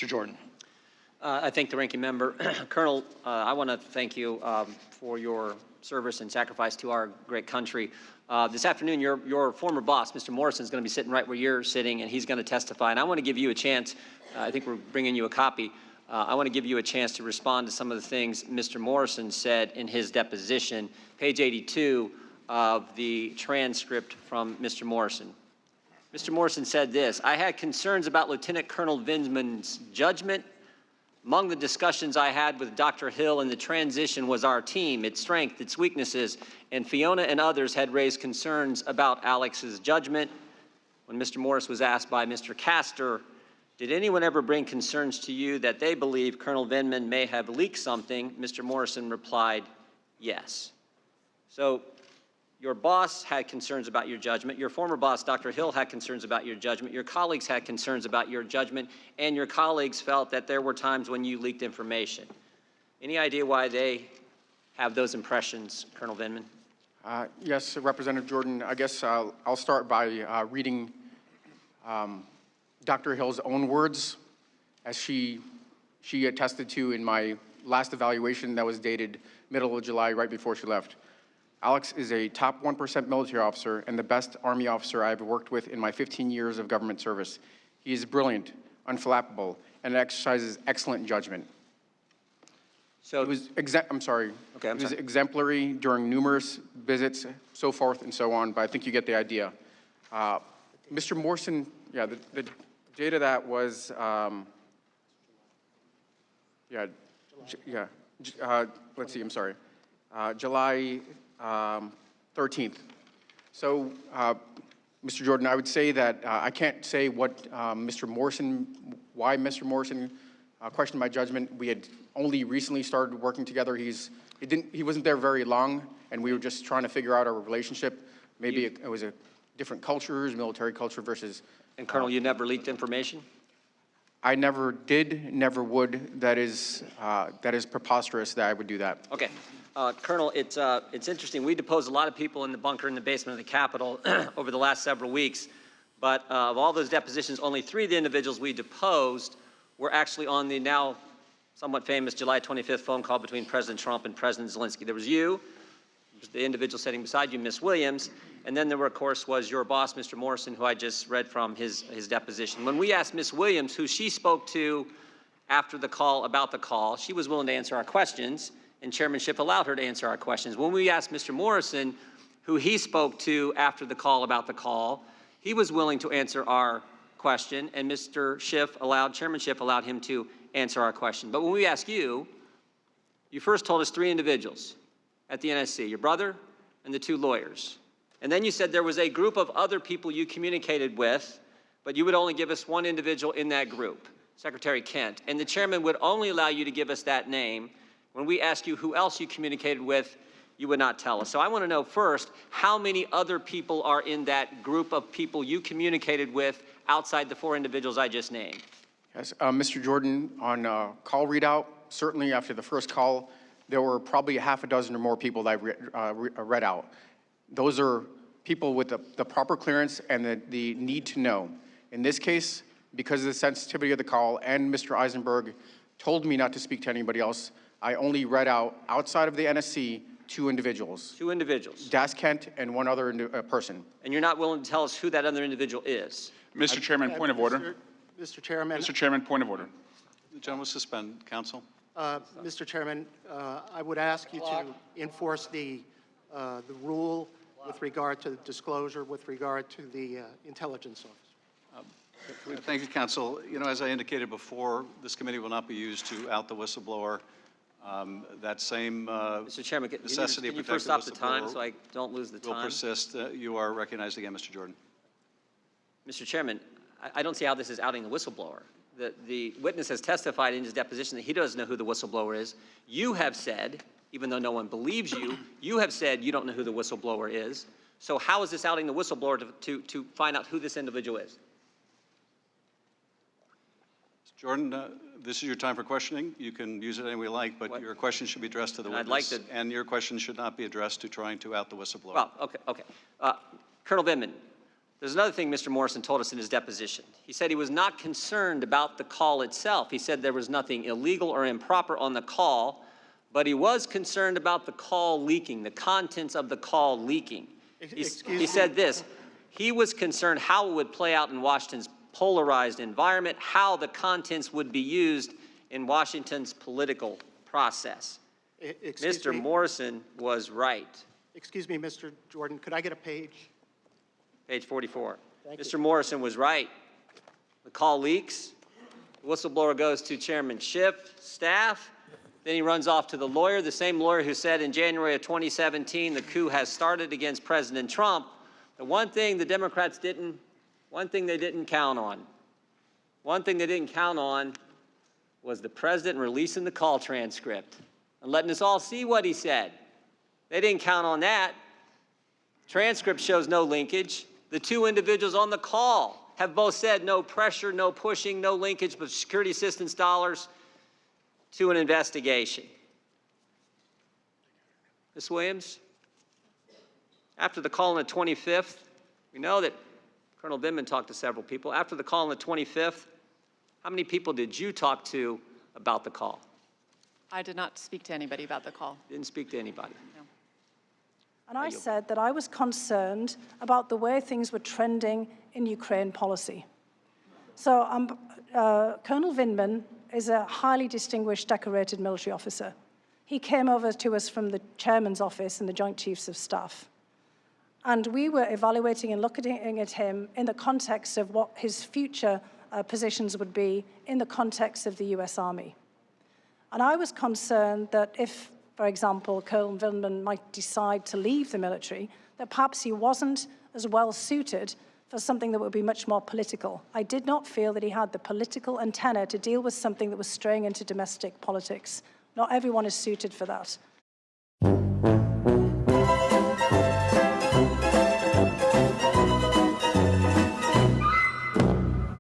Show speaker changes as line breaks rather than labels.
Mr. Jordan.
I thank the ranking member. Colonel, I want to thank you for your service and sacrifice to our great country. This afternoon, your former boss, Mr. Morrison, is going to be sitting right where you're sitting, and he's going to testify. And I want to give you a chance. I think we're bringing you a copy. I want to give you a chance to respond to some of the things Mr. Morrison said in his deposition, page 82 of the transcript from Mr. Morrison. Mr. Morrison said this: I had concerns about Lieutenant Colonel Vinsman's judgment. Among the discussions I had with Dr. Hill in the transition was our team, its strength, its weaknesses, and Fiona and others had raised concerns about Alex's judgment. When Mr. Morris was asked by Mr. Castor, did anyone ever bring concerns to you that they believe Colonel Vindman may have leaked something? Mr. Morrison replied, yes. So your boss had concerns about your judgment. Your former boss, Dr. Hill, had concerns about your judgment. Your colleagues had concerns about your judgment, and your colleagues felt that there were times when you leaked information. Any idea why they have those impressions, Colonel Vindman?
Yes, Representative Jordan. I guess I'll start by reading Dr. Hill's own words, as she attested to in my last evaluation that was dated middle of July, right before she left. Alex is a top 1% military officer and the best Army officer I've worked with in my 15 years of government service. He is brilliant, unflappable, and exercises excellent judgment.
So
it was was exemplary during numerous visits, so forth and so on, but I think you get the idea. Mr. Morrison, yeah, the data that was, let's see, I'm sorry, July 13th. So, Mr. Jordan, I would say that I can't say what why Mr. Morrison questioned my judgment. We had only recently started working together. He wasn't there very long, and we were just trying to figure out our relationship. Maybe it was a different cultures, military culture versus.
And Colonel, you never leaked information?
I never did, never would. That is preposterous that I would do that.
Okay. Colonel, it's interesting. We deposed a lot of people in the bunker in the basement of the Capitol over the last several weeks, but of all those depositions, only 3 of the individuals we deposed were actually on the now somewhat famous July 25th phone call between President Trump and President Zelensky. There was you, the individual sitting beside you, Ms. Williams, and then there, of course, was your boss, Mr. Morrison, who I just read from his deposition. When we asked Ms. Williams, who she spoke to after the call, about the call, she was willing to answer our questions, and chairmanship allowed her to answer our questions. When we asked Mr. Morrison, who he spoke to after the call about the call, he was willing to answer our question, and Mr. Chairmanship allowed him to answer our question. But when we asked you, you first told us 3 individuals at the NSC, your brother and the 2 lawyers. And then you said there was a group of other people you communicated with, but you would only give us 1 individual in that group, Secretary Kent. And the chairman would only allow you to give us that name. When we asked you who else you communicated with, you would not tell us. So I want to know first, how many other people are in that group of people you communicated with outside the 4 individuals I just named?
Yes, Mr. Jordan, on call readout, certainly after the first call, there were probably half a dozen or more people that I read out. Those are people with the proper clearance and the need to know. In this case, because of the sensitivity of the call and Mr. Eisenberg told me not to speak to anybody else, I only read out, outside of the NSC, 2 individuals.
2 individuals.
Das Kent and 1 other person.
And you're not willing to tell us who that other individual is?
Mr. Chairman, point of order.
Mr. Chairman.
Mr. Chairman, point of order.
The gentleman will suspend. Counsel.
Mr. Chairman, I would ask you to enforce the rule with regard to disclosure with regard to the intelligence office.
Thank you, counsel. You know, as I indicated before, this committee will not be used to out the whistleblower. That same
Mr. Chairman,
necessity
can you first stop the time so I don't lose the time?
Will persist. You are recognized again, Mr. Jordan.
Mr. Chairman, I don't see how this is outing the whistleblower. The witness has testified in his deposition that he doesn't know who the whistleblower is. You have said, even though no one believes you, you have said you don't know who the whistleblower is. So how is this outing the whistleblower to find out who this individual is?
Mr. Jordan, this is your time for questioning. You can use it any way you like, but your question should be addressed to the witness. And your question should not be addressed to trying to out the whistleblower.
Well, okay. Colonel Vindman, There's another thing Mr. Morrison told us in his deposition. He said he was not concerned about the call itself. He said there was nothing illegal or improper on the call, but he was concerned about the call leaking, the contents of the call leaking. He said this, he was concerned how it would play out in Washington's polarized environment, how the contents would be used in Washington's political process. Mr. Morrison was right.
Excuse me, Mr. Jordan, could I get a page?
Page 44.
Thank you.
Mr. Morrison was right. The call leaks. The whistleblower goes to Chairman Schiff, staff. Then he runs off to the lawyer, the same lawyer who said in January of 2017 the coup has started against President Trump. The one thing the Democrats didn't, one thing they didn't count on was the president releasing the call transcript and letting us all see what he said. They didn't count on that. Transcript shows no linkage. The two individuals on the call have both said no pressure, no pushing, no linkage, but security assistance dollars to an investigation. Ms. Williams, after the call on the 25th, we know that Colonel Vindman talked to several people. After the call on the 25th, how many people did you talk to about the call?
I did not speak to anybody about the call.
Didn't speak to anybody.
No.
And I said that I was concerned about the way things were trending in Ukraine policy. So Colonel Vindman is a highly distinguished, decorated military officer. He came over to us from the chairman's office and the Joint Chiefs of Staff. And we were evaluating and looking at him in the context of what his future positions would be in the context of the US Army. And I was concerned that if, for example, Colonel Vindman might decide to leave the military, that perhaps he wasn't as well suited for something that would be much more political. I did not feel that he had the political antenna to deal with something that was straying into domestic politics. Not everyone is suited for that.